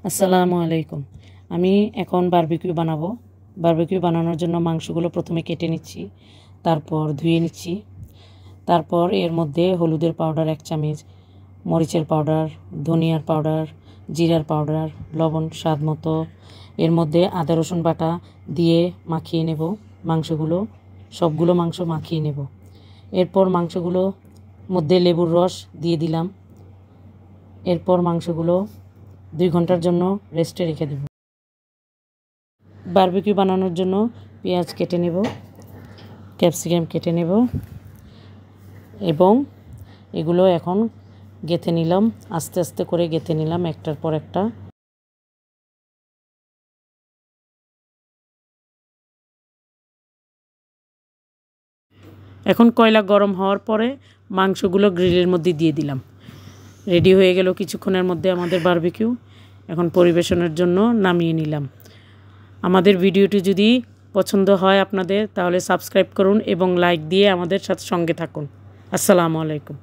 আসসালামু আলাইকুম। আমি এখন বারবিকিউ বানাবো। বারবিকিউ বানানোর জন্য মাংসগুলো প্রথমে কেটে নিচ্ছি, তারপর ধুয়ে নিচ্ছি। তারপর এর মধ্যে হলুদের পাউডার 1 চামচ, মরিচের পাউডার, ধনিয়ার পাউডার, জিরার পাউডার, লবণ স্বাদ মতো, এর মধ্যে আদা রসুন বাটা দিয়ে মাখিয়ে নেব। সবগুলো মাংস মাখিয়ে নেব। এরপর মাংসগুলো মধ্যে লেবুর রস দিয়ে দিলাম। এরপর মাংসগুলো 2 ঘন্টার জন্য রেস্টে রেখে দেব। বারবিকিউ বানানোর জন্য পেঁয়াজ কেটে নেব, ক্যাপসিকাম কেটে নেব এবং এগুলো এখন গেঁথে নিলাম। আস্তে আস্তে করে গেঁথে নিলাম একটার পর একটা। এখন কয়লা গরম হওয়ার পরে মাংসগুলো গ্রিলের মধ্যে দিয়ে দিলাম। রেডি হয়ে গেল কিছুক্ষণের মধ্যে আমাদের বারবিকিউ। এখন পরিবেশনের জন্য নামিয়ে নিলাম। আমাদের ভিডিওটি যদি পছন্দ হয় আপনাদের, তাহলে সাবস্ক্রাইব করুন এবং লাইক দিয়ে আমাদের সাথে সঙ্গে থাকুন। আসসালামু আলাইকুম।